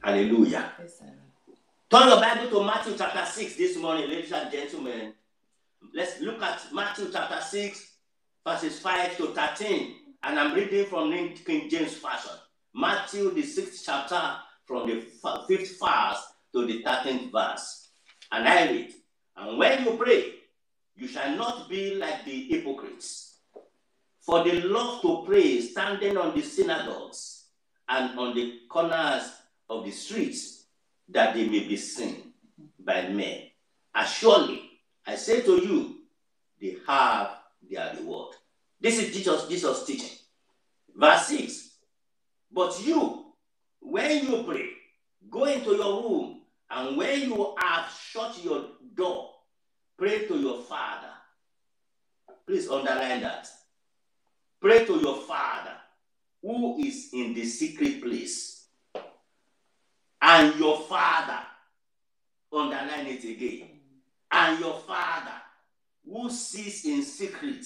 Hallelujah. Yes, sir. Turn your Bible to Matthew chapter 6 this morning, ladies and gentlemen. Let's look at Matthew chapter 6, verses 5 to 13. And I'm reading from New King James Version. Matthew, the 6th chapter, from the 5th verse to the 13th verse. And I read, and when you pray, you shall not be like the hypocrites, for they love to pray standing on the synagogues and on the corners of the streets, that they may be seen by men. As surely, I say to you, they have their reward. This is Jesus teaching. Verse 6, but you, when you pray, go into your room, and when you have shut your door, pray to your Father. Please underline that. Pray to your Father, who is in the secret place. And your Father, underline it again, and your Father, who sees in secret,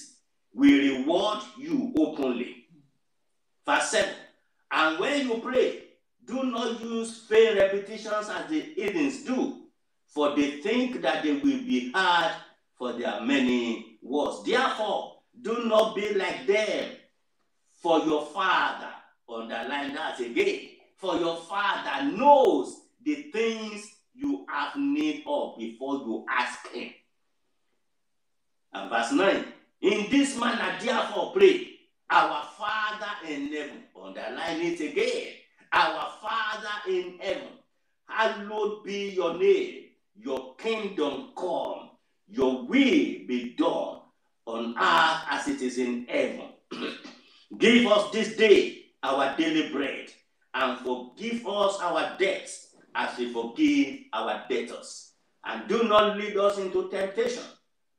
will reward you openly. Verse 7, and when you pray, do not use vain repetitions as the heathens do, for they think that they will be heard for their many words. Therefore, do not be like them, for your Father, underline that again, for your Father knows the things you have need of before you ask him. And verse 9, in this manner therefore pray, our Father in heaven, underline it again, our Father in heaven, hallowed be your name, your kingdom come, your will be done on earth as it is in heaven. Give us this day our daily bread, and forgive us our debts as we forgive our debtors. And do not lead us into temptation,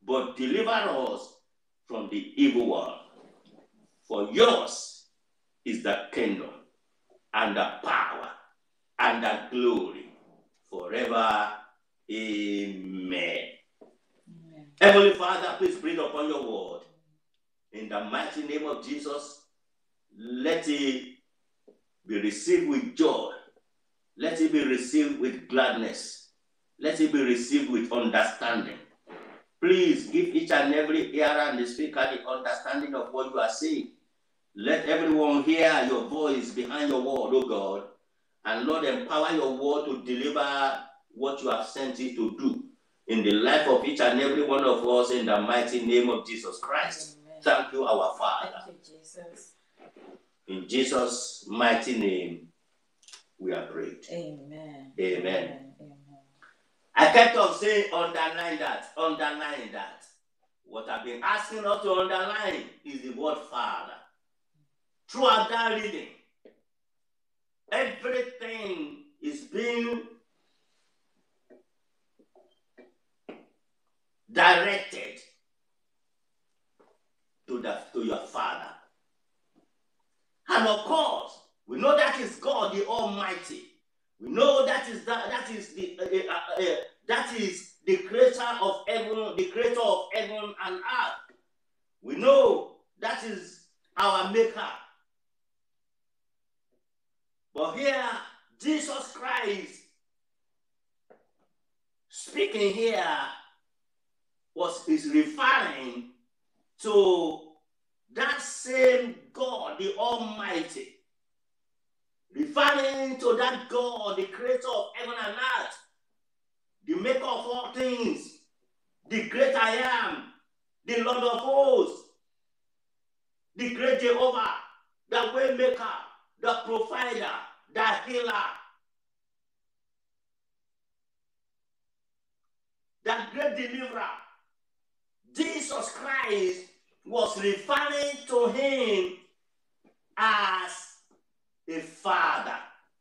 but deliver us from the evil one. For yours is the kingdom, and the power, and the glory, forever. Amen. Amen. Heavenly Father, please breathe upon your word. In the mighty name of Jesus, let it be received with joy. Let it be received with gladness. Let it be received with understanding. Please give each and every hearer and the speaker the understanding of what you are saying. Let everyone hear your voice behind your word, O God. And Lord, empower your word to deliver what you have sent it to do in the life of each and every one of us, in the mighty name of Jesus Christ. Amen. Thank you, our Father. Thank you, Jesus. In Jesus' mighty name, we are prayed. Amen. Amen. Amen. I kept on saying, underline that, underline that. What I've been asking us to underline is the word Father. Throughout that reading, everything is being directed to your Father. And of course, we know that is God the Almighty. We know that is the creator of heaven, the creator of heaven and earth. We know that is our maker. But here, Jesus Christ speaking here is referring to that same God, the Almighty. Referring to that God, the creator of heaven and earth, the maker of all things, the great I am, the Lord of hosts, the great Jehovah, the way maker, the provider, the healer, the great deliverer. Jesus Christ was referring to him as a father,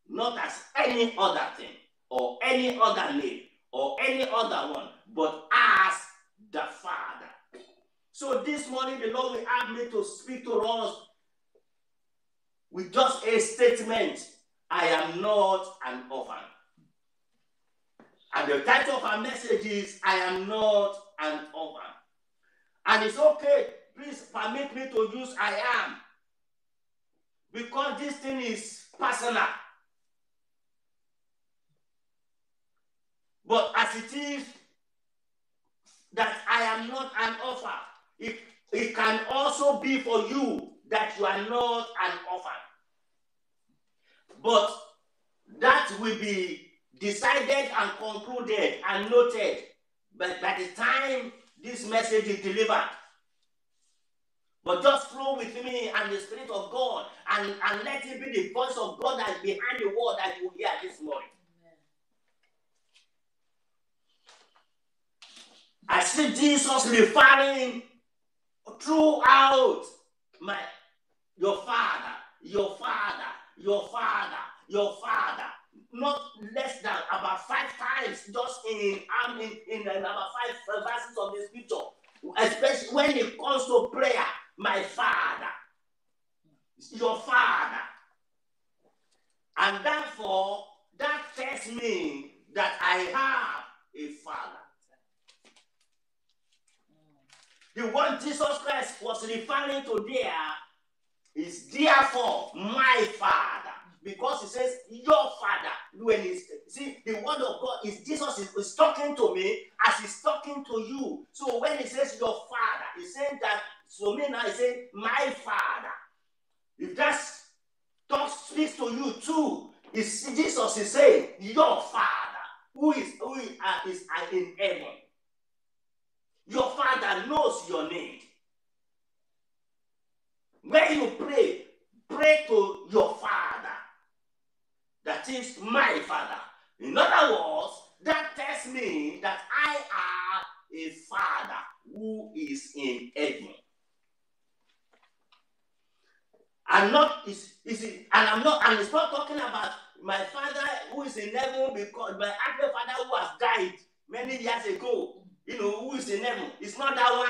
not as any other thing, or any other name, or any other one, but as the Father. So this morning, the Lord will have me to speak to us with just a statement: I am not an orphan. And the title of our message is, I am not an orphan. And it's okay, please permit me to use I am, because this thing is personal. But as it is that I am not an orphan, it can also be for you that you are not an orphan. But that will be decided and concluded and noted by the time this message is delivered. But just flow with me and the Spirit of God and let it be the voice of God that is behind the word that you hear this morning. Amen. I see Jesus referring throughout your father, your father, your father, your father. Not less than about 5 times, just in about 5 verses of the scripture. Especially when it comes to prayer, my father, your father. And therefore, that tells me that I have a father. The one Jesus Christ was referring to there is therefore my father. Because he says, your father. When see, the word of God is Jesus is talking to me as he's talking to you. So when he says your father, he's saying that, so me now he's saying my father. If that speaks to you too, Jesus is saying your father, who is in heaven. Your father knows your need. When you pray to your father. That is my father. In other words, that tells me that I have a father who is in heaven. And it's not talking about my father who is in heaven because my actual father who has died many years ago, who is in heaven. It's not that one.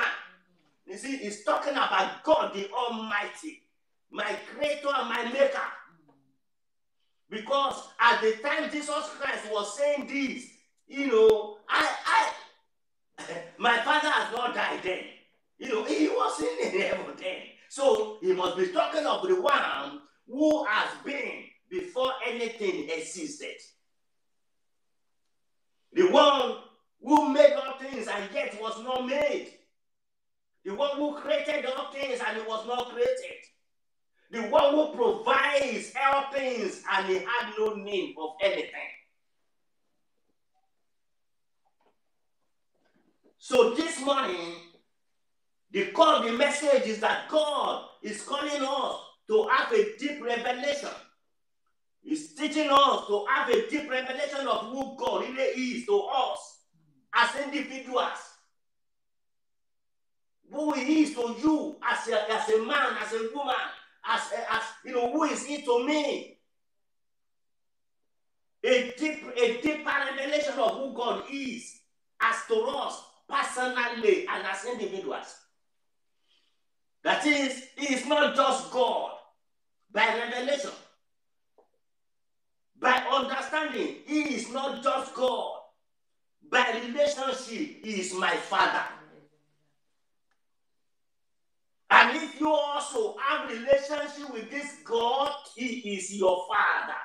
You see, it's talking about God the Almighty, my creator and my maker. Because at the time Jesus Christ was saying this, my father has not died then. He wasn't in heaven then. So he must be talking of the one who has been before anything existed. The one who made all things and yet was not made. The one who created all things and it was not created. The one who provides all things and he had no need of anything. So this morning, the message is that God is calling us to have a deep revelation. He's teaching us to have a deep revelation of who God really is to us as individuals. Who he is to you as a man, as a woman. As who is he to me? A deeper revelation of who God is as to us personally and as individuals. That is, he is not just God by revelation, by understanding. He is not just God by relationship. He is my father. And if you also have relationship with this God, he is your father.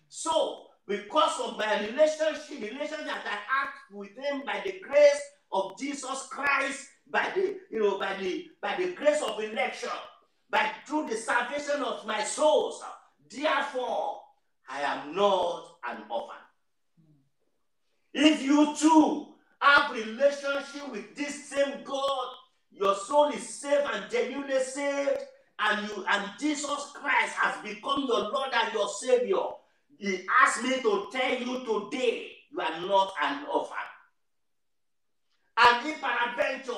So, because of my relationship that I have with him by the grace of Jesus Christ, by the grace of election, through the salvation of my souls, therefore, I am not an orphan. If you too have relationship with this same God, your soul is saved and genuinely saved, and Jesus Christ has become your Lord and your Savior. He asked me to tell you today, you are not an orphan. And if peradventure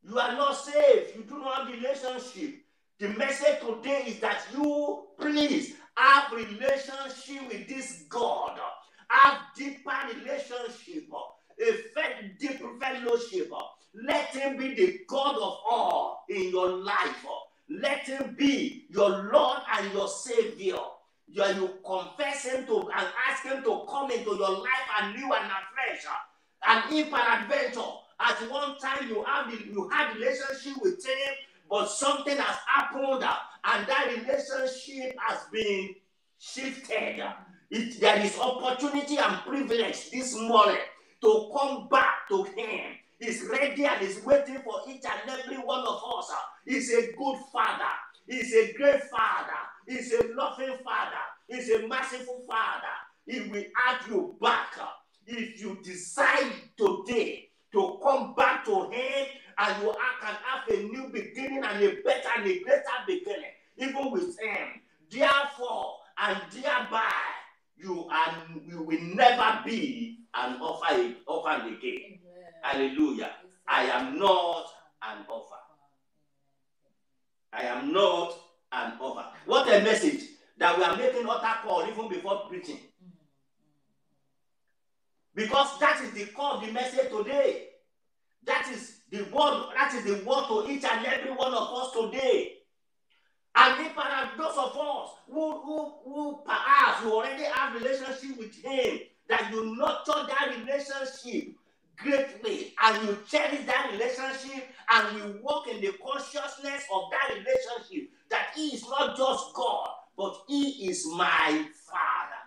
you are not saved, you do not have relationship, the message today is that you please have relationship with this God. Have deeper relationship, a deeper fellowship. Let him be the God of all in your life. Let him be your Lord and your Savior. You confess him and ask him to come into your life anew and afresh. And if peradventure, at one time you had relationship with him, but something has happened and that relationship has been shifted. There is opportunity and privilege this morning to come back to him. He's ready and is waiting for each and every one of us. He's a good father. He's a great father. He's a loving father. He's a merciful father. He will have you back if you decide today to come back to him, and you can have a new beginning and a better and a greater beginning, even with him. Therefore, and thereby, you will never be an orphan again. Hallelujah. I am not an orphan. I am not an orphan. What a message that we are making altar call even before preaching. Because that is the core of the message today. That is the word to each and every one of us today. And if perhaps those of us who perhaps you already have relationship with him, that you nurture that relationship greatly, and you cherish that relationship, and we walk in the consciousness of that relationship, that he is not just God, but he is my Father.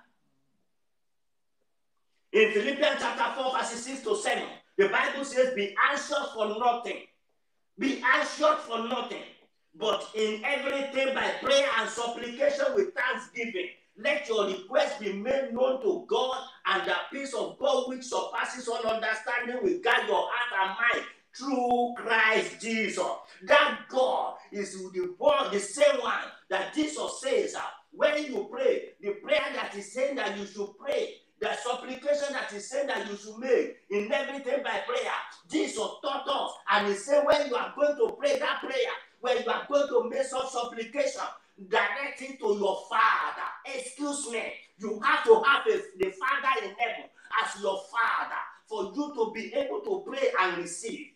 In Philippians chapter 4, verses 6 to 7, the Bible says, be anxious for nothing. Be anxious for nothing, but in everything by prayer and supplication with thanksgiving, let your requests be made known to God, and the peace of God which surpasses all understanding will guide your heart and mind through Christ Jesus. That God is the same one that Jesus says, when you pray, the prayer that is saying that you should pray, the supplication that is saying that you should make in everything by prayer, Jesus taught us, and he said when you are going to pray that prayer, when you are going to make some supplication, direct it to your Father. Excuse me, you have to have the Father in heaven as your Father for you to be able to pray and receive.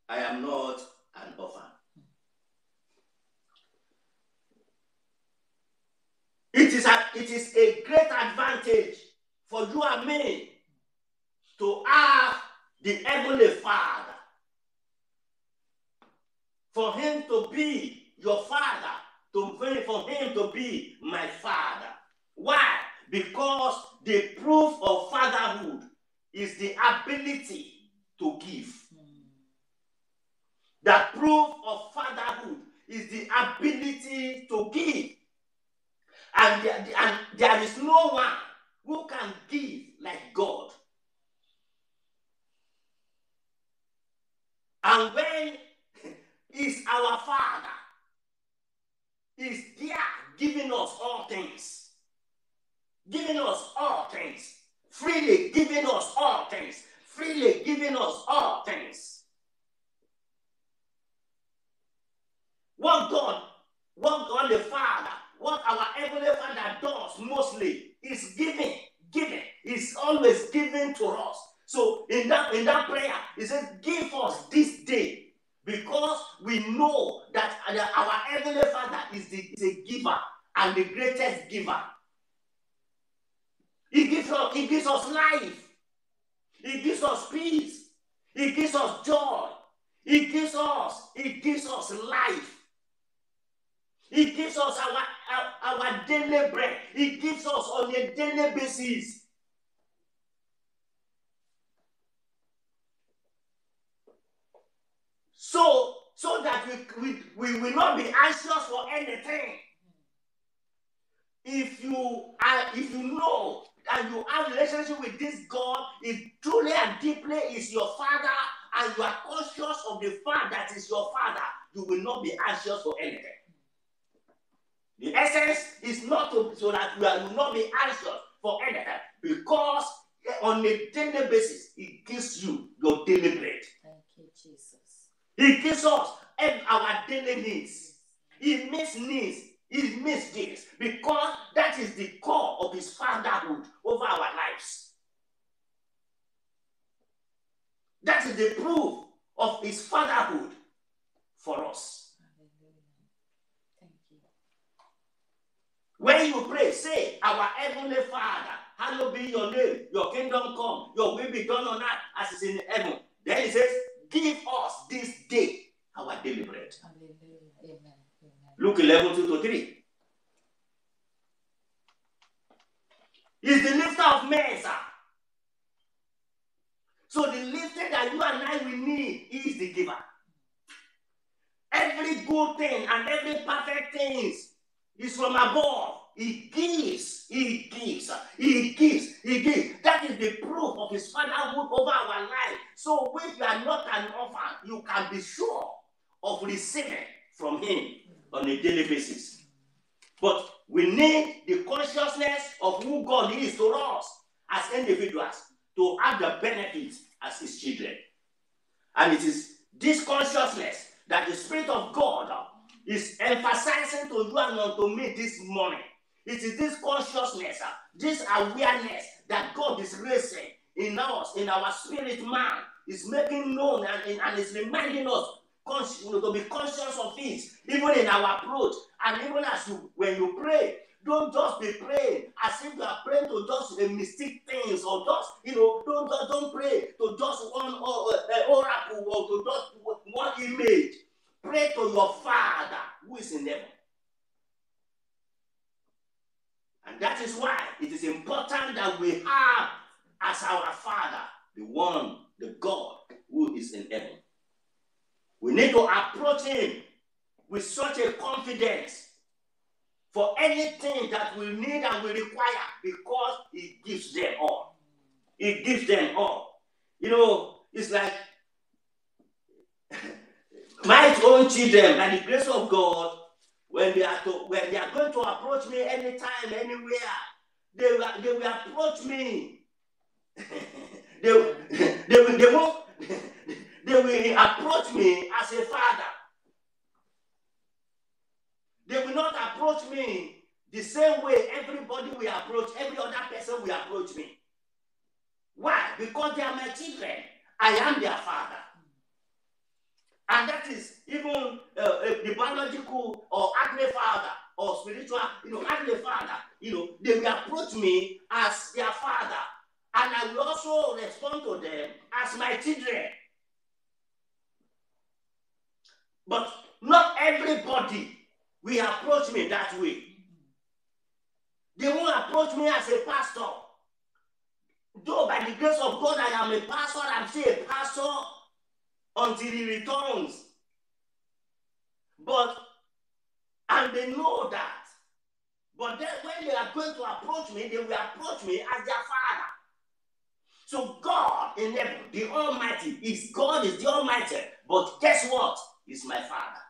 I am not an orphan. It is a great advantage for you and me to have the Heavenly Father. For him to be your Father, for him to be my Father. Why? Because the proof of fatherhood is the ability to give. The proof of fatherhood is the ability to give. And there is no one who can give like God. And when is our Father is there giving us all things. Giving us all things. Freely giving us all things. Freely giving us all things. What God the Father, what our Heavenly Father does mostly is giving. Giving. He's always giving to us. So in that prayer, he says, give us this day. Because we know that our Heavenly Father is the giver and the greatest giver. He gives us life. He gives us peace. He gives us joy. He gives us life. He gives us our daily bread. He gives us on a daily basis. So that we will not be anxious for anything. If you know and you have a relationship with this God, if truly and deeply is your Father, and you are conscious of the fact that is your Father, you will not be anxious for anything. The essence is not so that you will not be anxious for anything, because on a daily basis, it gives you your daily bread. Thank you, Jesus. He gives us our daily needs. He meets needs. He meets this because that is the core of his fatherhood over our lives. That is the proof of his fatherhood for us. Thank you. When you pray, say, our Heavenly Father, hallowed be your name, your kingdom come, your will be done on earth as it is in heaven. Then he says, give us this day our daily bread. Hallelujah. Amen. Amen. Luke 11:2-3. He's the lifter of men, sir. So the lifter that you and I will need is the giver. Every good thing and every perfect thing is from above. He gives, he gives, he gives, he gives. That is the proof of his fatherhood over our life. So if you are not an orphan, you can be sure of receiving from him on a daily basis. But we need the consciousness of who God is to us as individuals to have the benefits as his children. And it is this consciousness that the Spirit of God is emphasizing to you and unto me this morning. It is this consciousness, this awareness that God is raising in us, in our spirit man, is making known and is reminding us to be conscious of it, even in our approach. And even as when you pray, don't just be praying as if you are praying to just mystic things, or just, don't pray to just one oracle or to just one image. Pray to your Father who is in heaven. And that is why it is important that we have as our Father the God who is in heaven. We need to approach him with such a confidence for anything that we need and we require, because he gives them all. He gives them all. It's like my own children, by the grace of God, when they are going to approach me anytime, anywhere, they will approach me. they will approach me as a father. They will not approach me the same way everybody will approach, every other person will approach me. Why? Because they are my children. I am their father. And that is even the biological or earthly father or spiritual, earthly father, they will approach me as their father. And I will also respond to them as my children. But not everybody will approach me that way. They won't approach me as a pastor. Though by the grace of God I am a pastor, I'm still a pastor until he returns. And they know that. But then when they are going to approach me, they will approach me as their father. So God in heaven, the Almighty, God is the Almighty. But guess what? He's my Father.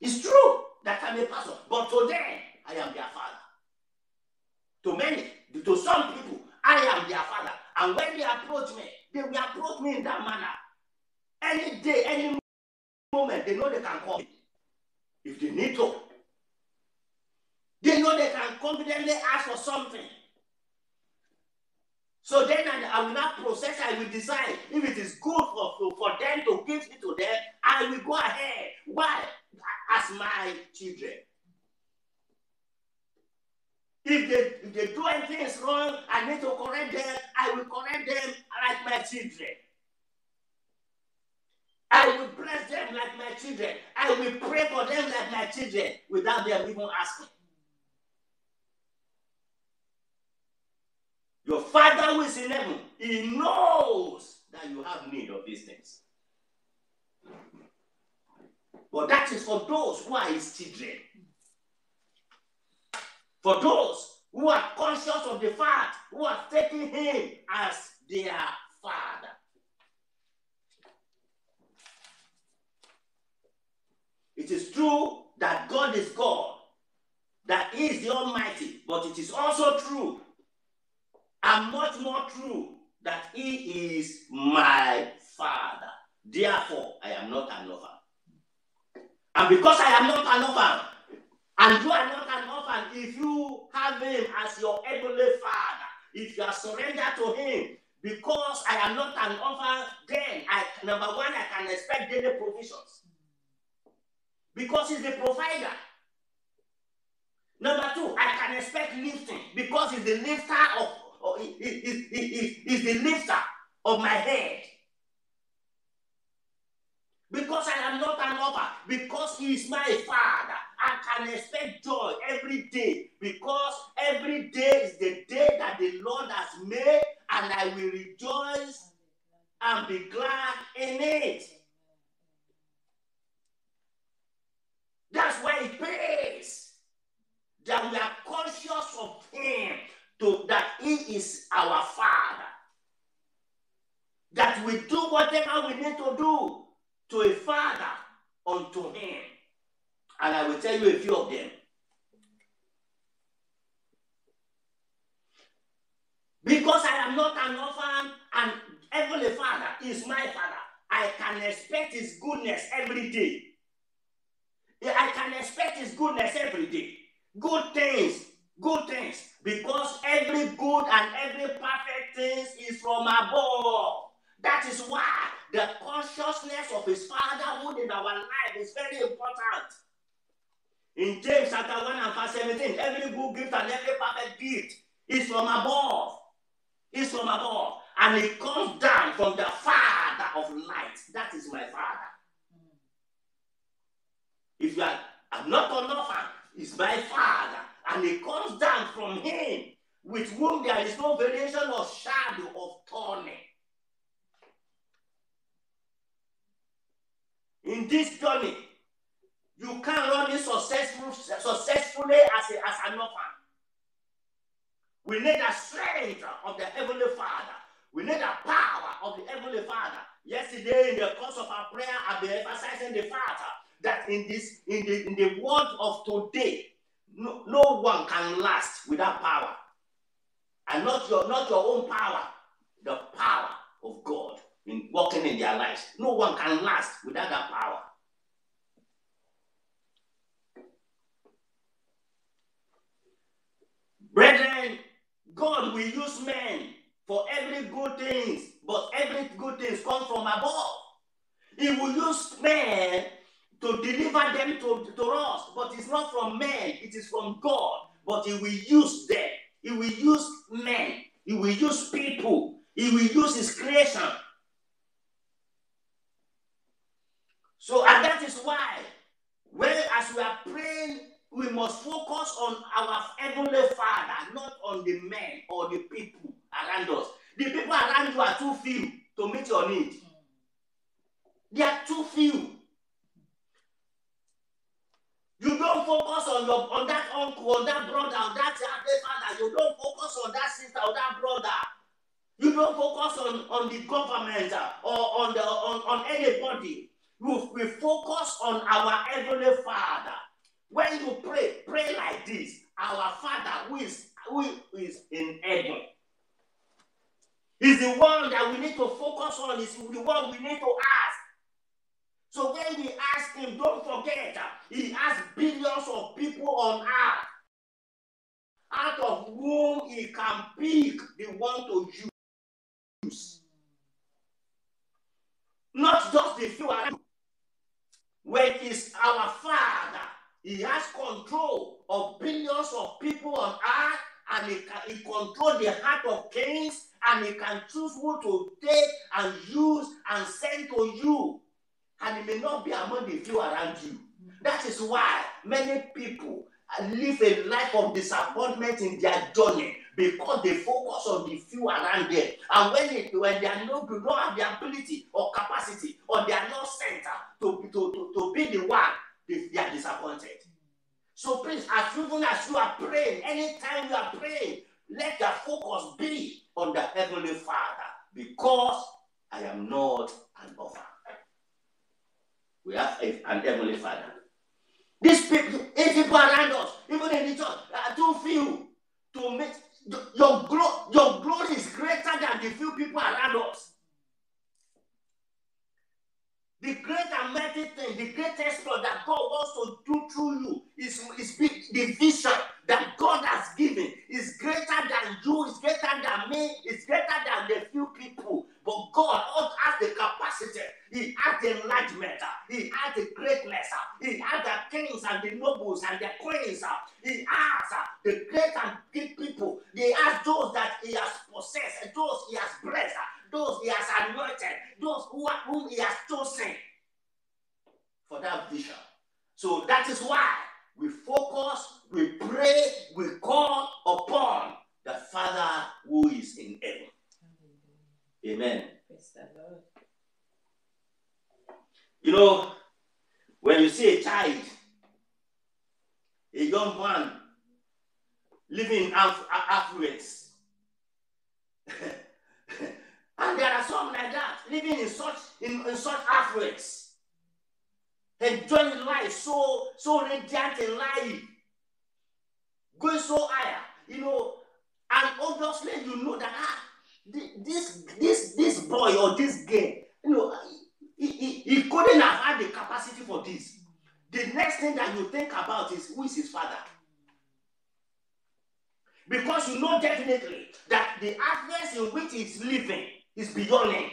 It's true that I'm a pastor, but to them, I am their father. To many, to some people, I am their father. And when they approach me, they will approach me in that manner. Any day, any moment, they know they can call me if they need to. They know they can confidently ask for something. So then I will not process, I will decide if it is good for them to give it to them, I will go ahead. Why? As my children. If they do anything wrong, I need to correct them, I will correct them like my children. I will bless them like my children. I will pray for them like my children without them even asking. Your Father who is in heaven, he knows that you have need of these things. But that is for those who are his children. For those who are conscious of the fact, who are taking him as their Father. It is true that God is God, that he is the Almighty, but it is also true, and much more true, that he is my Father. Therefore, I am not an orphan. And because I am not an orphan, and you are not an orphan, if you have him as your heavenly Father, if you are surrendered to him, because I am not an orphan, then number one, I can expect daily provisions. Because he's the provider. Number two, I can expect lifting, because he's the lifter he's the lifter of my head. Because I am not an orphan, because he is my Father, I can expect joy every day, because every day is the day that the Lord has made, and I will rejoice and be glad in it. That's why it pays that we are conscious of Him, that He is our Father. That we do whatever we need to do to a Father unto Him. And I will tell you a few of them. Because I am not an orphan, and Heavenly Father is my Father, I can expect His goodness every day. I can expect His goodness every day. Good things, because every good and every perfect thing is from above. That is why the consciousness of His fatherhood in our life is very important. In James chapter 1 and verse 17, every good gift and every perfect gift is from above. It's from above. And it comes down from the Father of light. That is my Father. If you are not an orphan, it's my Father. And it comes down from Him, with whom there is no variation or shadow of turning. In this journey, you can't run it successfully as an orphan. We need the strength of the Heavenly Father. We need the power of the Heavenly Father. Yesterday, in the course of our prayer, I've been emphasizing the fact that in the world of today, no one can last without power. And not your own power, the power of God in working in their lives. No one can last without that power. Brethren, God will use men for every good thing, but every good thing comes from above. He will use men to deliver them to us, but it's not from men, it is from God. But He will use them. He will use men. He will use people. He will use His creation. So, and that is why, as we are praying, we must focus on our Heavenly Father, not on the men or the people around us. The people around you are too few to meet your need. They are too few. You don't focus on that uncle, on that brother, on that father. You don't focus on that sister or that brother. You don't focus on the government or on anybody. We focus on our Heavenly Father. When you pray like this, our Father who is in heaven is the one that we need to focus on, is the one we need to ask. So when we ask Him, don't forget, He has billions of people on earth, out of whom He can pick the one to use. Not just the few around. When it's our Father, He has control of billions of people on earth, and He controls the heart of kings, and He can choose who to take and use and send to you. And it may not be among the few around you. That is why many people live a life of disappointment in their journey, because they focus on the few around them. And when they do not have the ability or capacity, or they are not sent to be the one, they are disappointed. So please, as even as you are praying, anytime you are praying, let the focus be on the Heavenly Father, because I am not an orphan. We have an Heavenly Father. These people around us, even in the church, are too few to make your glory is greater than the few people around us. The great and mighty thing, the great exploit that God wants to do through you is big. The vision that God has given is greater than you, is greater than me, is greater than the few people. But God has the capacity, He has the enlargement, He has the greatness, He has the kings and the nobles and the queens, He has the great and big people. He has those that He has possessed, those He has blessed, those He has anointed, those whom He has chosen for that vision. So that is why we focus, we pray, we call upon the Father who is in heaven. Amen. Praise the Lord. You know, when you see a child, a young man living in affluence, and there are some like that living in such affluence, enjoying life so radiant in life, going so higher, you know, and obviously you know that this boy or this girl, you know, he couldn't have had the capacity for this. The next thing that you think about is who is his father. Because you know definitely that the affluence in which he's living is beyond him.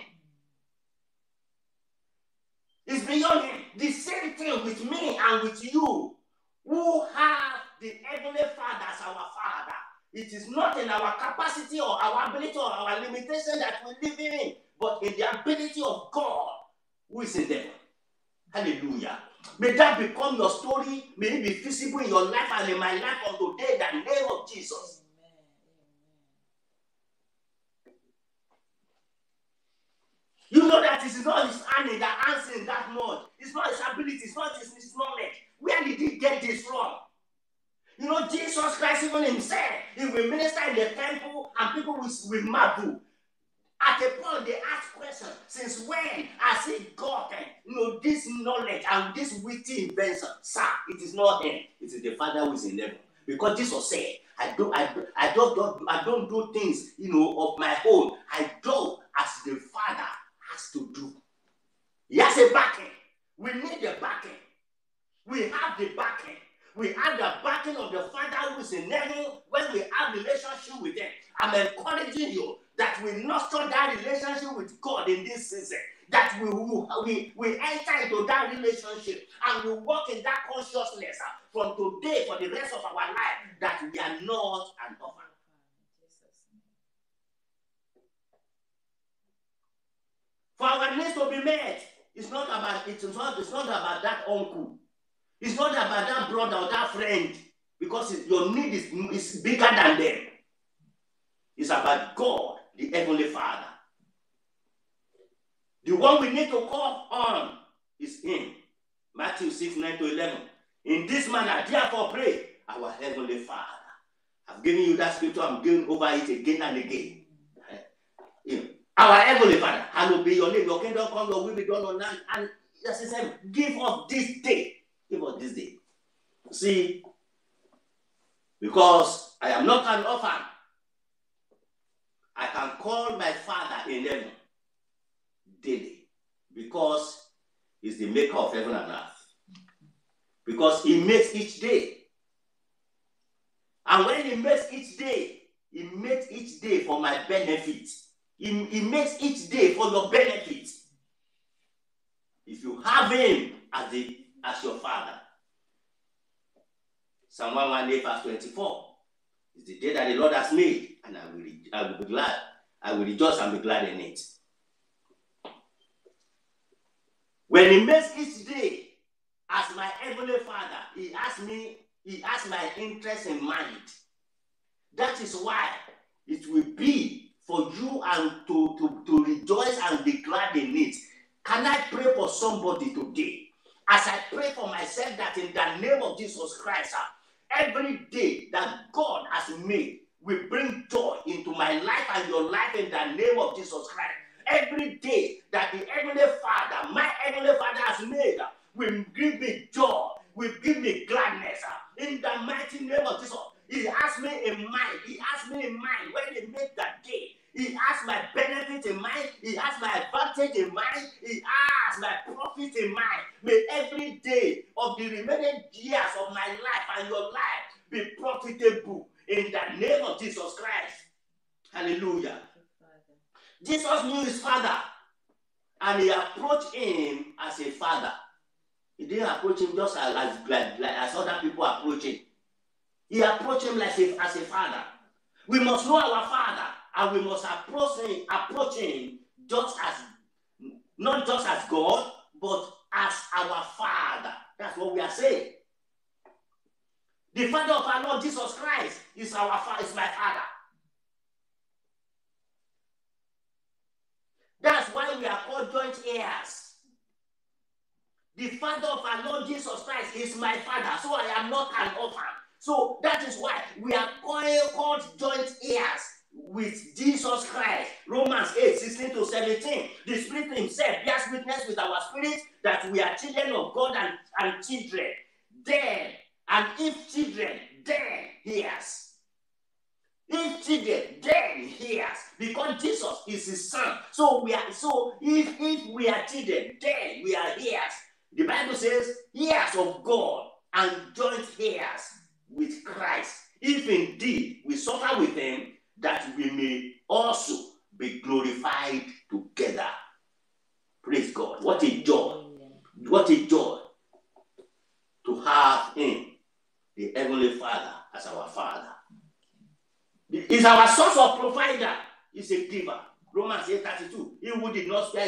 It's beyond him. The same thing with me and with you, who have the Heavenly Father as our Father. It is not in our capacity or our ability or our limitation that we live in, but in the ability of God who is in heaven. Hallelujah. May that become your story. May it be visible in your life and in my life on today in the name of Jesus. You know that it is not his hand that answers that much. It's not his ability. It's not his knowledge. Where did he get this from? You know, Jesus Christ even himself, he will minister in the temple and people will marvel. At a point, they ask questions. Since when has he gotten, you know, this knowledge and this witty invention? Sir, it is not him. It is the Father who is in heaven. Because Jesus said, I don't do things, you know, of my own. I do as the Father has to do. He has a backing. We need the backing. We have the backing. We have the backing of the Father who is in heaven when we have relationship with him. I'm encouraging you that we nurture that relationship with God in this season. That we enter into that relationship and we walk in that consciousness from today for the rest of our life that we are not an orphan. For our needs to be met, it's not about that uncle. It's not about that brother or that friend, because your need is bigger than them. It's about God, the Heavenly Father. The one we need to call on is him. Matthew 6:9-11. In this manner, therefore pray, our Heavenly Father. I've given you that scripture. I'm going over it again and again. Our Heavenly Father, hallowed be your name. Your kingdom come, your will be done on earth. And as he said, give us this day. Give us this day. See, because I am not an orphan, I can call my Father in heaven daily, because he's the maker of heaven and earth. Because he makes each day. And when he makes each day, he makes each day for my benefit. He makes each day for your benefit. If you have him as your Father. Psalm 118:24. It's the day that the Lord has made, and I will be glad. I will rejoice and be glad in it. When he makes each day as my Heavenly Father, he has my interest in mind. That is why it will be for you and to rejoice and be glad in it. Can I pray for somebody today? As I pray for myself, that in the name of Jesus Christ, every day that God has made will bring joy into my life and your life in the name of Jesus Christ. Every day that the Heavenly Father, my Heavenly Father has made, will give me joy, will give me gladness in the mighty name of Jesus. He has me in mind. He has me in mind when he made that day. He has my benefit in mind. He has my advantage in mind. He has my profit in mind. May every day of the remaining years of my life and your life be profitable in the name of Jesus Christ. Hallelujah. Jesus knew his Father, and he approached him as a father. He didn't approach him just as other people approach him. He approached him as a father. We must know our Father, and we must approach him not just as God, but as our Father. That's what we are saying. The Father of our Lord Jesus Christ is my Father. That's why we are called joint heirs. The Father of our Lord Jesus Christ is my Father, so I am not an orphan. So that is why we are called joint heirs with Jesus Christ. Romans 8:16-17. The Spirit himself bears witness with our spirit that we are children of God and children. Then, and if children, then heirs. If children, then heirs. Because Jesus is his son. So if we are children, then we are heirs. The Bible says, heirs of God and joint heirs with Christ, if indeed we suffer with him, that we may also be glorified together. Praise God. What a joy. What a joy to have him, the Heavenly Father, as our Father. He's our source of provider. He's a giver. Romans 8:32. He who did not spare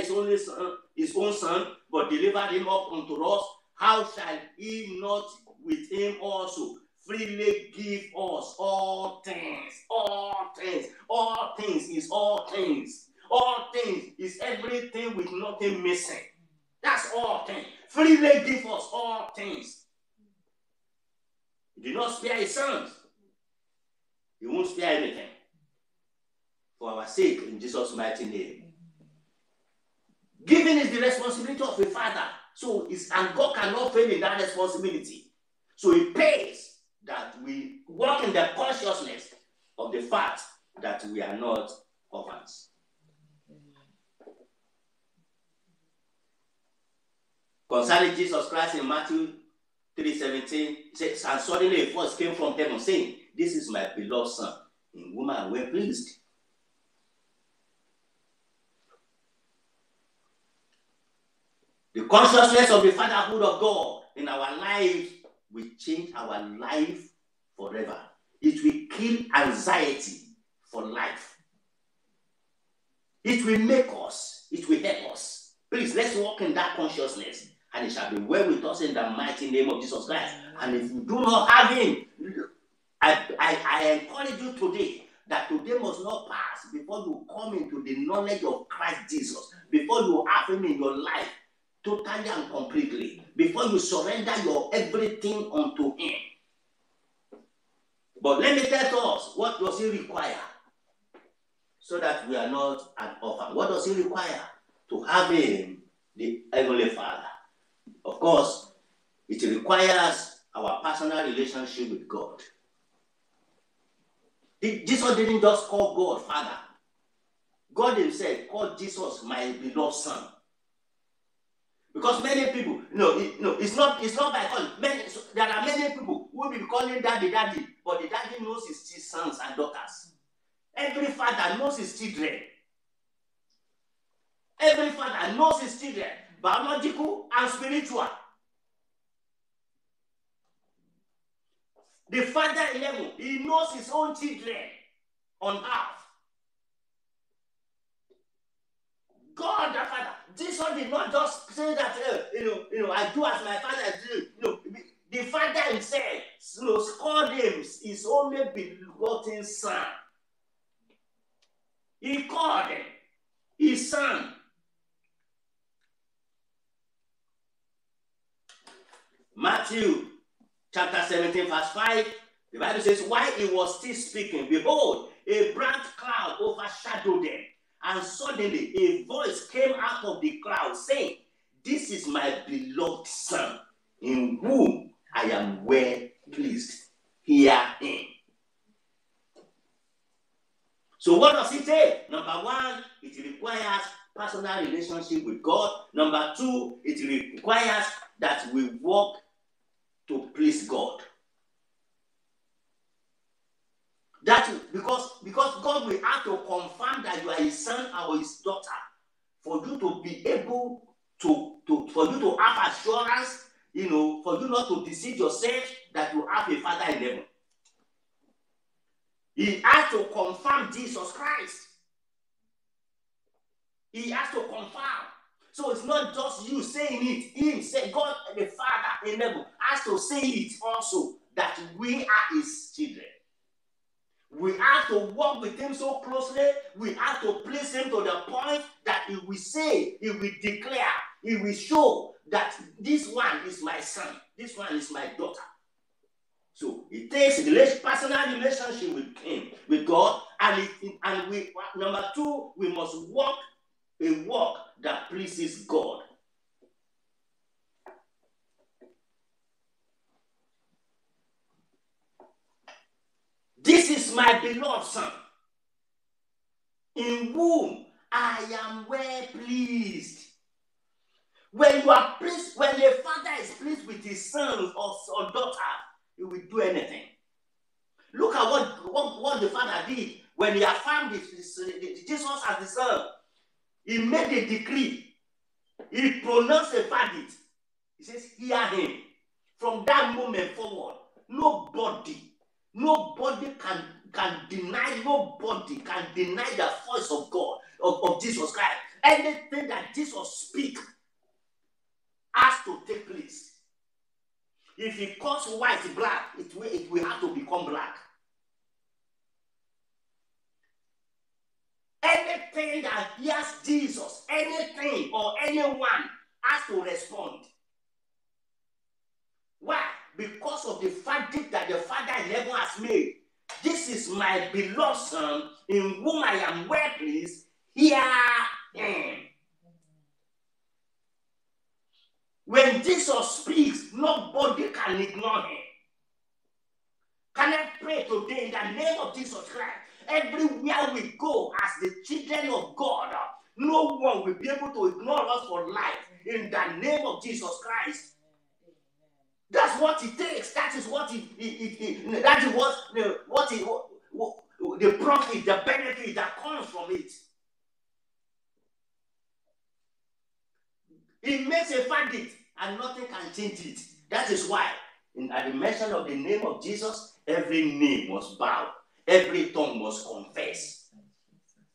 his own son, but delivered him up unto us, how shall he not with him also freely give us all things? All things. All things is all things. All things is everything with nothing missing. That's all things. Freely give us all things. He did not spare his sons. He won't spare anything. For our sake, in Jesus' mighty name. Giving is the responsibility of a father. And God cannot fail in that responsibility. So it pays that we walk in the consciousness of the fact that we are not orphans. Concerning Jesus Christ in Matthew 3:17, it says, and suddenly a voice came from heaven saying, this is my beloved son, in whom I am well pleased. The consciousness of the fatherhood of God in our lives will change our life forever. It will kill anxiety for life. It will make us, it will help us. Please, let's walk in that consciousness, and it shall be well with us in the mighty name of Jesus Christ. And if you do not have him, I encourage you today that today must not pass before you come into the knowledge of Christ Jesus, before you have him in your life totally and completely, before you surrender your everything unto him. But let me tell us, what does he require so that we are not an orphan? What does he require to have him, the Heavenly Father? Of course, it requires our personal relationship with God. Jesus didn't just call God Father. God himself called Jesus my beloved son. Because many people, it's not by calling. There are many people who will be calling daddy, but the daddy knows his sons and daughters. Every father knows his children. Every father knows his children, biological and spiritual. The Father in heaven, he knows his own children on earth. God the Father. Jesus did not just say that, I do as my Father do. The Father himself called him his only begotten son. He called him his son. Matthew chapter 17, verse 5, the Bible says, while he was still speaking, behold, a bright cloud overshadowed them. And suddenly a voice came out of the cloud saying, this is my beloved son, in whom I am well pleased. Hear him. So what does it take? Number one, it requires personal relationship with God. Number two, it requires that we walk to please God. That because God will have to confirm that you are his son or his daughter for you to be able for you to have assurance, for you not to deceive yourself that you have a Father in heaven. He has to confirm Jesus Christ. He has to confirm. So it's not just you saying it. Him, say God the Father in heaven has to say it also, that that we are his children. We have to walk with him so closely. We have to please him to the point that he will say, he will declare, he will show that this one is my son, this one is my daughter. So it takes a personal relationship with him, with God, and we number two, we must walk a walk that pleases God. This is my beloved son, in whom I am well pleased. When you are pleased, when the father is pleased with his son or daughter, he will do anything. Look at what the father did when he affirmed Jesus as the son. He made a decree. He pronounced a verdict. He says, hear him. From that moment forward, nobody can deny the voice of God, of Jesus Christ. Anything that Jesus speaks has to take place. If he calls white black, it will have to become black. Anything that hears Jesus, anything or anyone has to respond. Why? Because of the verdict that the Father in heaven has made. This is my beloved son, in whom I am well pleased. Hear him. When Jesus speaks, nobody can ignore him. Can I pray today in the name of Jesus Christ? Everywhere we go as the children of God, no one will be able to ignore us for life in the name of Jesus Christ. That's what it takes. That is what that is what the profit, the benefit that comes from it. He makes a verdict and nothing can change it. That is why, at the mention of the name of Jesus, every knee must bow, every tongue must confess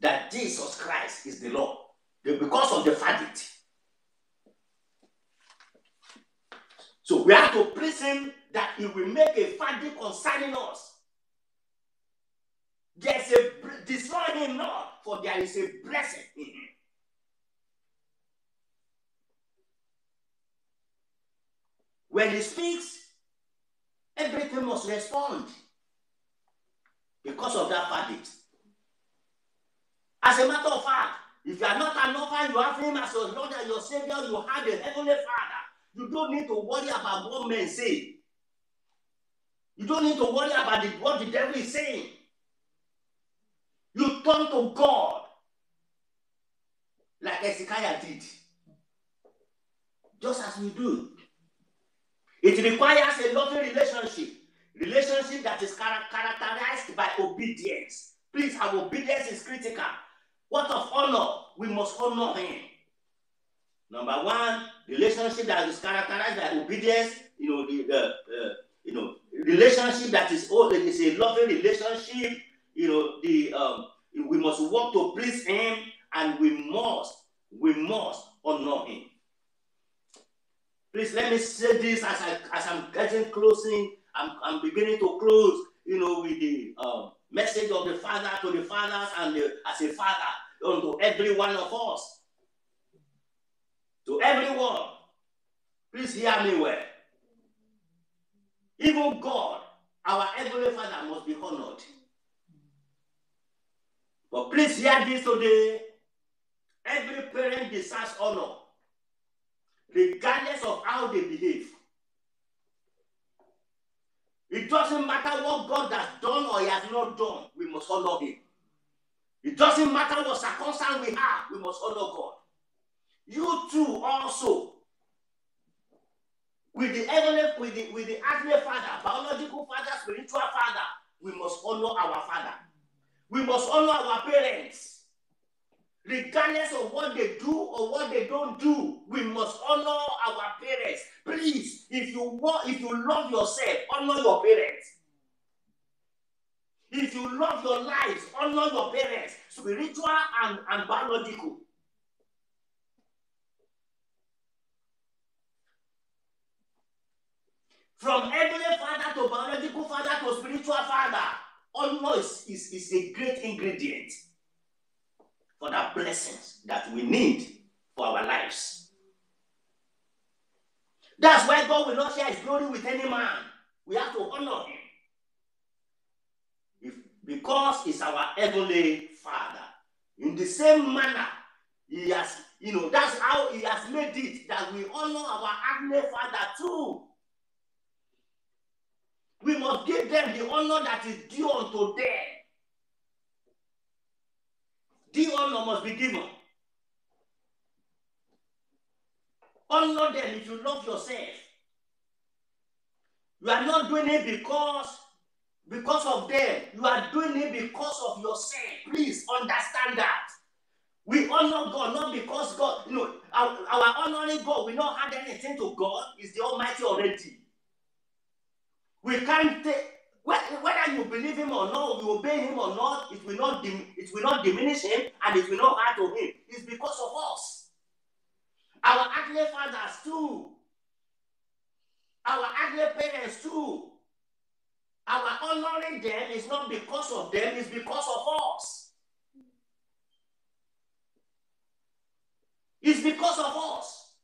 that Jesus Christ is the Lord, because of the verdict. So we have to praise him that he will make a verdict concerning us. There's destroy him not, for there is a blessing in him. When he speaks, everything must respond because of that verdict. As a matter of fact, if you are not an orphan, you have him as your Lord and your Savior, you have the Heavenly Father. You don't need to worry about what men say. You don't need to worry about what the devil is saying. You turn to God like Hezekiah did. Just as we do. It requires a loving relationship that is characterized by obedience. Please, our obedience is critical. What of honor? We must honor him. Number one, relationship that is characterized by obedience. Relationship that is a loving relationship. We must work to please him, and we must honor him. Please let me say this as I'm getting closing. I'm beginning to close. With the message of the Father to the fathers and as a father unto every one of us. To everyone, please hear me well. Even God, our Heavenly Father, must be honored. But please hear this today. Every parent deserves honor, regardless of how they behave. It doesn't matter what God has done or he has not done, we must honor him. It doesn't matter what circumstance we have, we must honor God. You too also, with the earthly father, biological father, spiritual father, we must honor our father. We must honor our parents. Regardless of what they do or what they don't do, we must honor our parents. Please, if you love yourself, honor your parents. If you love your lives, honor your parents, spiritual and biological. From Heavenly Father father to biological father to spiritual father. Honor is a great ingredient for the blessings that we need for our lives. That's why God will not share his glory with any man. We have to honor him. Because he's our heavenly Father. In the same manner, he has, that's how he has made it that we honor our heavenly Father too. We must give them the honor that is due unto them. The honor must be given. Honor them if you love yourself. You are not doing it because of them. You are doing it because of yourself. Please understand that. We honor God not because God, our honoring God will not add anything to God. Is the Almighty already. We can't take, whether you believe him or not, you obey him or not, it will not diminish him and it will not add to him. It's because of us. Our earthly fathers too. Our earthly parents too. Our honoring them is not because of them, it's because of us. It's because of us.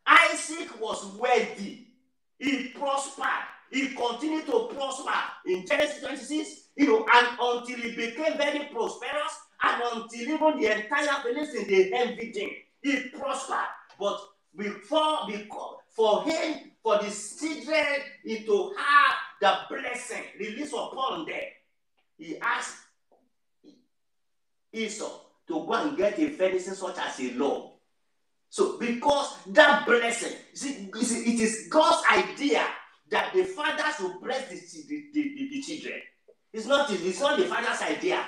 Isaac was wealthy. He prospered. He continued to prosper in Genesis 26, and until he became very prosperous, and until even the entire Philistines, they envied him. He prospered. But for the children, to have the blessing released upon them, he asked Esau to go and get a venison such as a law. So, because that blessing, it is God's idea that the father should bless the children. It's not the father's idea.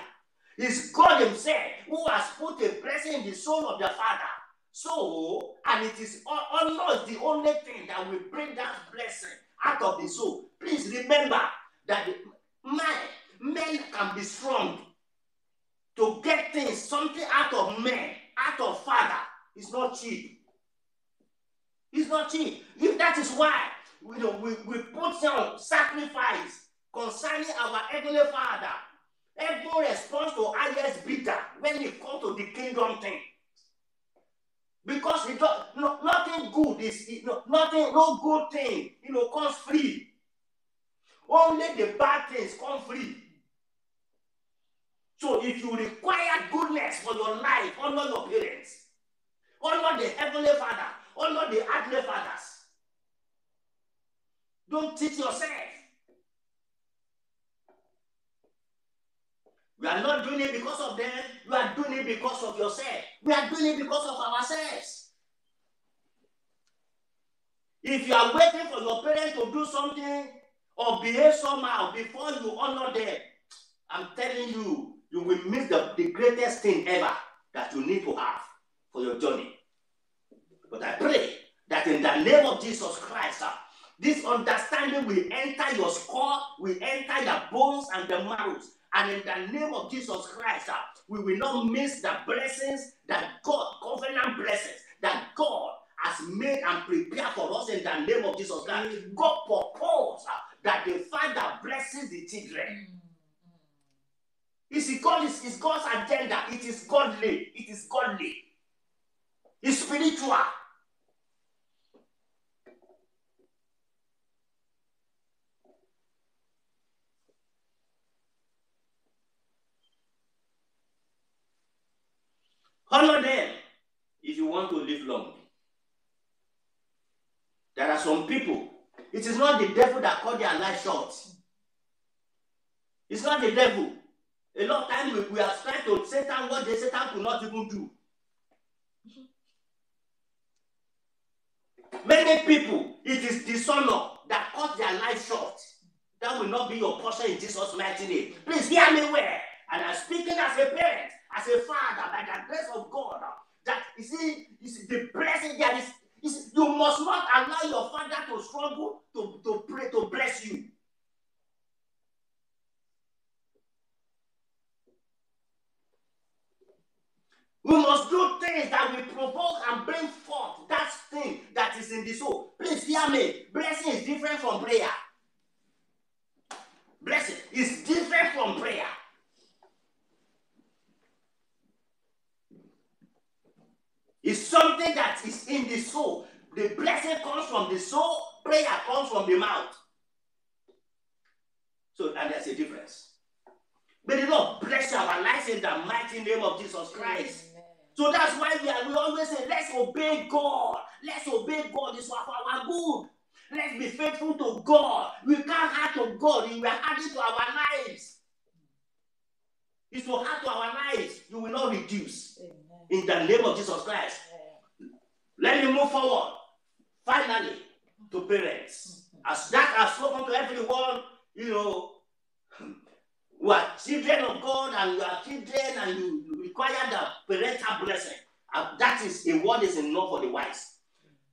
It's God himself who has put a blessing in the soul of the father. So, and it is honor is the only thing that will bring that blessing out of the soul. Please remember that men can be strong to get things, something out of men, out of father. It's not cheap. It's not cheap. If that is why we put down sacrifice concerning our heavenly Father, every response to highest bidder when it comes to the kingdom thing. Because nothing good is no good thing comes free. Only the bad things come free. So if you require goodness for your life, honor your parents. Honor the heavenly Father. Honor the earthly fathers. Don't teach yourself. We are not doing it because of them. You are doing it because of yourself. We are doing it because of ourselves. If you are waiting for your parents to do something or behave somehow before you honor them, I'm telling you, you will miss the greatest thing ever that you need to have for your journey. But I pray that in the name of Jesus Christ, this understanding will enter your skull, will enter your bones and the marrows. And in the name of Jesus Christ, we will not miss the blessings that God, covenant blessings, that God has made and prepared for us in the name of Jesus Christ. God proposed that the Father blesses the children. It's God's agenda. It is godly. It is godly. It's spiritual. Honor them if you want to live long. There are some people, it is not the devil that cut their life short. It's not the devil. A lot of times we are trying to Satan what the Satan could not even do. Many people, it is dishonor that cut their life short. That will not be your portion in Jesus' mighty name. Please hear me well. And I'm speaking as a parent, as a father, by the grace of God. That you see the blessing there is you must not allow your father to struggle to pray to bless you. We must do things that will provoke and bring forth that thing that is in the soul. Please hear me. Blessing is different from prayer. Blessing is different from prayer. It's something that is in the soul. The blessing comes from the soul, prayer comes from the mouth. So, and there's a difference. May the Lord bless our lives in the mighty name of Jesus Christ. Amen. So that's why we always say, let's obey God. Let's obey God. It's for our good. Let's be faithful to God. We can't add to God. We are adding to our lives. It's to add to our lives. You will not reduce. Amen. In the name of Jesus Christ. Let me move forward. Finally, to parents. As that has spoken to everyone, who are children of God and you are children and you require the parental blessing. That is a word is enough for the wise.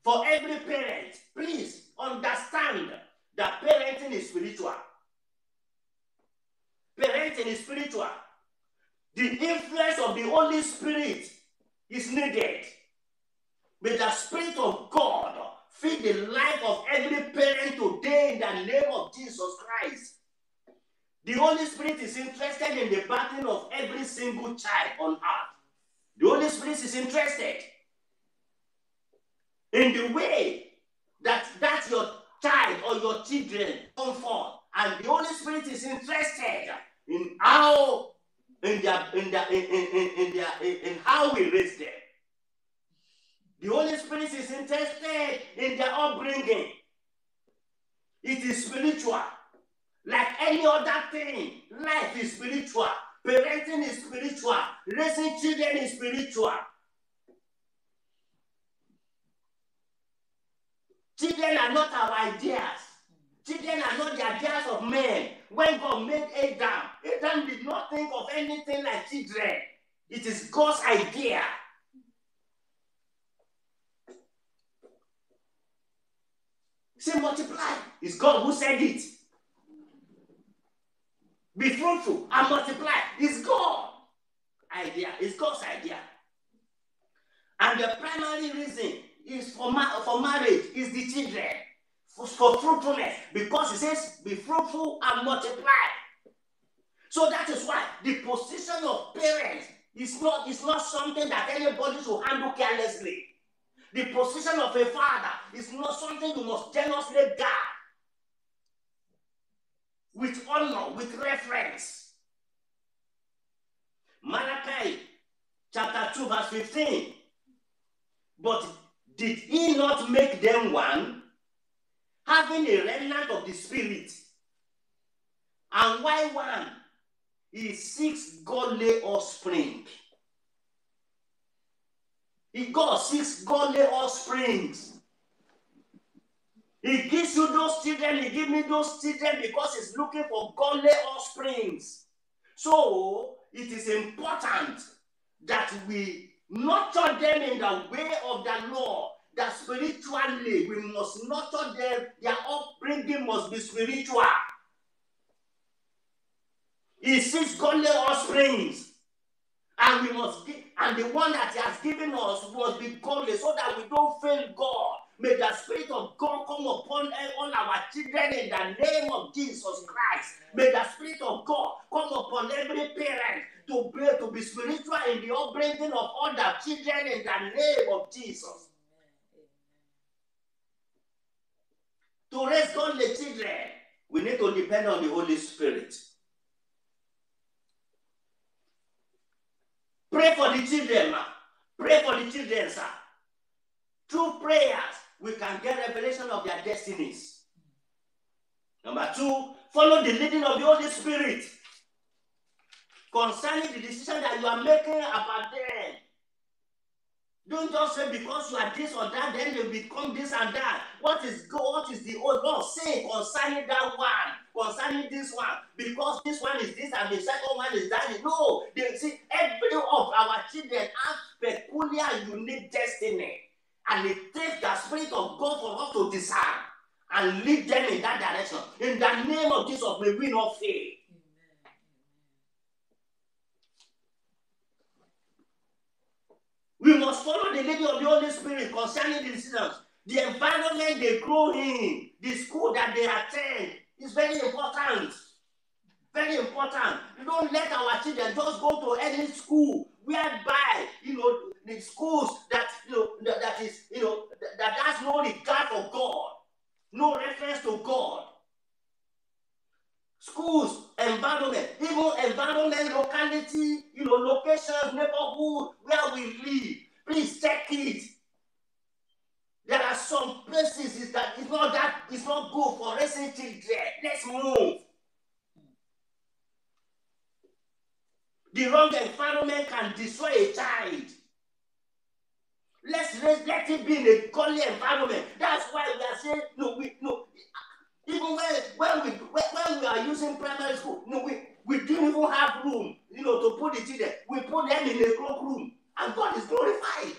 For every parent, please understand that parenting is spiritual. Parenting is spiritual. The influence of the Holy Spirit is needed. May the Spirit of God feed the life of every parent today in the name of Jesus Christ. The Holy Spirit is interested in the birthing of every single child on earth. The Holy Spirit is interested in the way that your child or your children come forth. And the Holy Spirit is interested in how in how we raise them. The Holy Spirit is interested in their upbringing. It is spiritual. Like any other thing, life is spiritual. Parenting is spiritual. Raising children is spiritual. Children are not our ideas. Children are not the ideas of men. When God made Adam did not think of anything like children. It is God's idea. Say multiply. It's God who said it. Be fruitful and multiply. It's God idea. It's God's idea. And the primary reason is for marriage is the children. For fruitfulness. Because it says be fruitful and multiply. So that is why the position of parents is not something that anybody should handle carelessly. The position of a father is not something you must generously guard. With honor, with reference. Malachi chapter 2 verse 15. But did he not make them one, having a remnant of the Spirit? And why one? He seeks godly offspring. God seeks godly offsprings. He gives you those children, he gives me those children because he's looking for godly offsprings. So, it is important that we nurture them in the way of the Lord. That spiritually, we must nurture them. Their upbringing must be spiritual. He seeks godly offsprings. And we must give, and the one that he has given us must be godly so that we don't fail God. May the Spirit of God come upon all our children in the name of Jesus Christ. May the Spirit of God come upon every parent to be spiritual in the upbringing of all the children in the name of Jesus. To raise godly children, we need to depend on the Holy Spirit. Pray for the children, man. Pray for the children, sir. Through prayers, we can get revelation of their destinies. Number 2, follow the leading of the Holy Spirit concerning the decision that you are making about them. Don't just say because you are this or that, then they become this and that. What is God? What is the old Lord saying concerning that one? Concerning this one? Because this one is this and the second one is that. No, they see every of our children have peculiar, unique destiny. And it takes the Spirit of God for us to discern and lead them in that direction. In the name of Jesus, may we not fail. We must follow the leading of the Holy Spirit concerning the decisions. The environment they grow in, the school that they attend is very important. Very important. Don't let our children just go to any school whereby, the schools that, that is, that has no regard for God, no reference to God. Schools, environment, even environment, locality, locations, neighborhood where we live. Please check it. There are some places that it's not good for raising children. Let's move. The wrong environment can destroy a child. Let it be in a godly environment. That's why we are saying no. Even when we are using primary school, we didn't even have room, to put the children. We put them in a cloakroom, and God is glorified.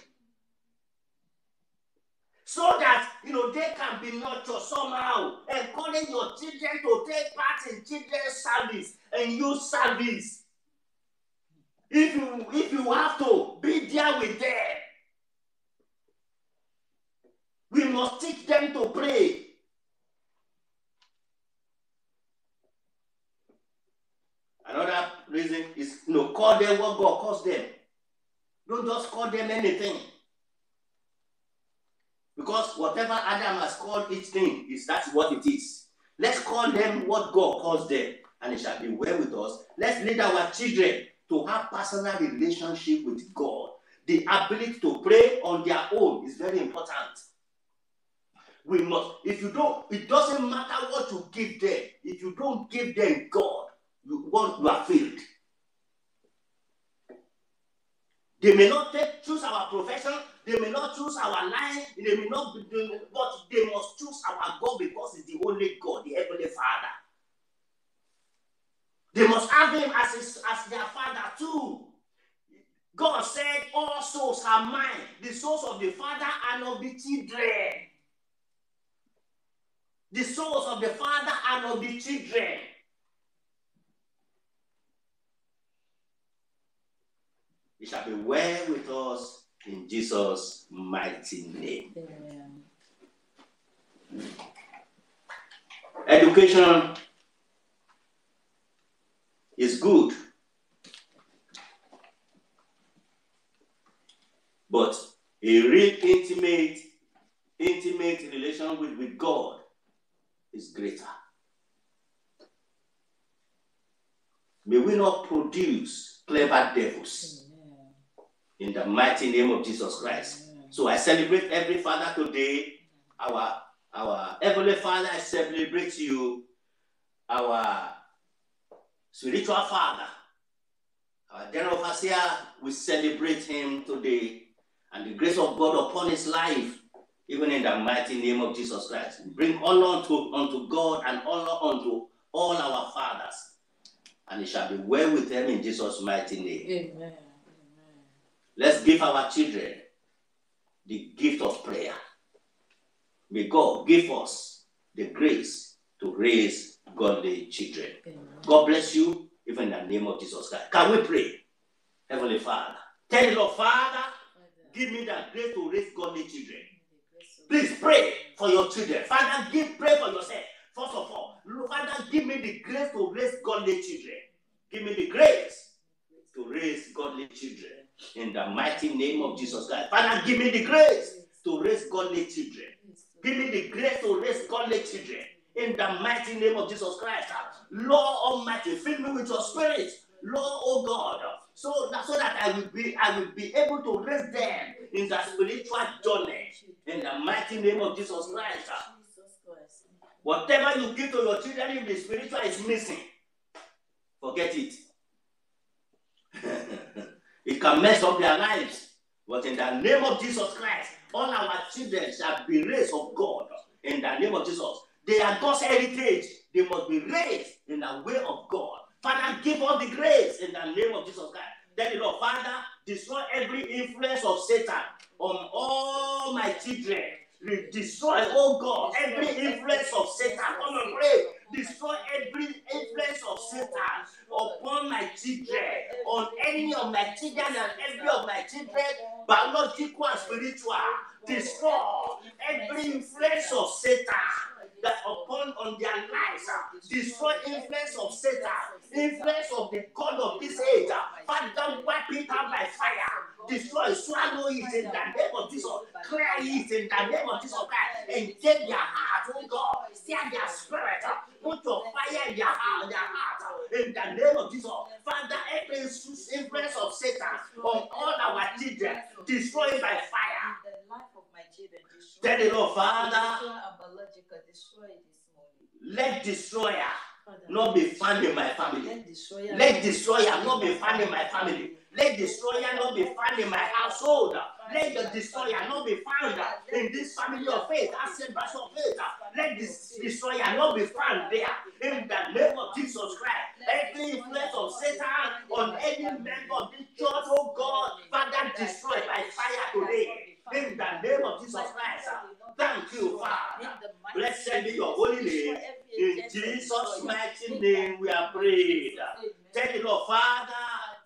So that they can be nurtured somehow. Encourage your children to take part in children's service and youth service. If you have to be there with them, we must teach them to pray. Another reason is call them what God calls them. Don't just call them anything. Because whatever Adam has called each thing, that's what it is. Let's call them what God calls them, and it shall be well with us. Let's lead our children to have personal relationship with God. The ability to pray on their own is very important. We must, it doesn't matter what you give them. If you don't give them God, you are failed. They may not choose our profession, they may not choose our line, they may not be doing, but they must choose our God because it's the only God, the Heavenly Father. They must have Him as their Father too. God said, all souls are mine, the souls of the Father and of the children. The souls of the Father and of the children. It shall be well with us in Jesus' mighty name. Amen. Education is good, but a real intimate relation with God is greater. May we not produce clever devils. In the mighty name of Jesus Christ. Amen. So I celebrate every father today. Our Heavenly Father, I celebrate you. Our spiritual father, our general overseer, we celebrate him today. And the grace of God upon his life, even in the mighty name of Jesus Christ. Bring honor unto God and honor unto all our fathers. And it shall be well with them in Jesus' mighty name. Amen. Let's give our children the gift of prayer. May God give us the grace to raise godly children. Amen. God bless you, even in the name of Jesus Christ. Can we pray? Heavenly Father, tell the Lord, Father, give me the grace to raise godly children. Please pray for your children. Father, pray for yourself. First of all, Father, give me the grace to raise godly children. Give me the grace to raise godly children. In the mighty name of Jesus Christ. Father, give me the grace to raise godly children. Give me the grace to raise godly children. In the mighty name of Jesus Christ. Lord Almighty, fill me with your spirit. Lord, oh God, so that I will be able to raise them in the spiritual journey. In the mighty name of Jesus Christ. Whatever you give to your children in the spiritual is missing. Forget it. It can mess up their lives. But in the name of Jesus Christ, all our children shall be raised of God. In the name of Jesus. They are God's heritage. They must be raised in the way of God. Father, give us the grace in the name of Jesus Christ. Then, Lord, Father, destroy every influence of Satan on all my children. Destroy, oh God, every influence of Satan. Come and pray. Destroy every influence of Satan upon my children, on any of my children and every of my children, biological and spiritual. Destroy every influence of Satan that on their lives. Destroy influence of Satan influence of the God of this age, Father, wipe it out by fire. Destroy, swallow it in the name of Jesus. Clear it in the name of Jesus Christ. And take their heart, oh God. Steer their spirit. Put your fire in their heart, in the name of Jesus. Father, every influence of Satan on all our children, destroy it by fire. The life of my children, destroy. Tell the Lord, Father, destroy this morning. let destroyer not be found in my family. Let destroyer not be found in my family. Let destroyer not be found in my household. Let the destroyer not be found in this family of faith, as a branch of faith. Let this destroyer not be found there. In the name of Jesus Christ. Every influence of Satan on any member of this church, oh God, Father, destroy by fire today. In the name of Jesus Christ. Thank you, Father. Blessed be your holy name. In Jesus' mighty name we are prayed. Tell the Lord, Father,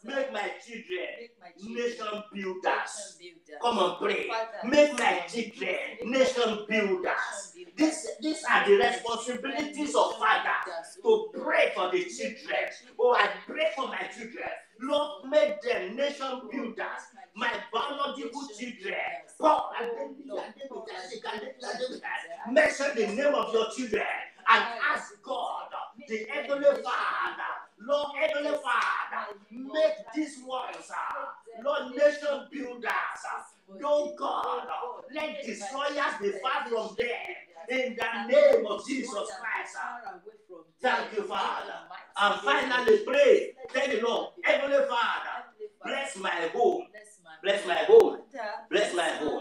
make my children nation builders. Come on, pray. Make my children nation builders. These are the responsibilities of fathers to pray for the children. Oh, I pray for my children. Lord, make them nation builders. My biological children. Paul, mention the name of your children and ask God, the Heavenly Father, Lord, Heavenly Father, make these ones, Lord, nation builders. Oh God, let destroyers be far from them. In the name of Jesus Christ. Thank you, Father. And finally pray. Tell the Lord, Heavenly Father, bless my home. Bless my home. Bless my home.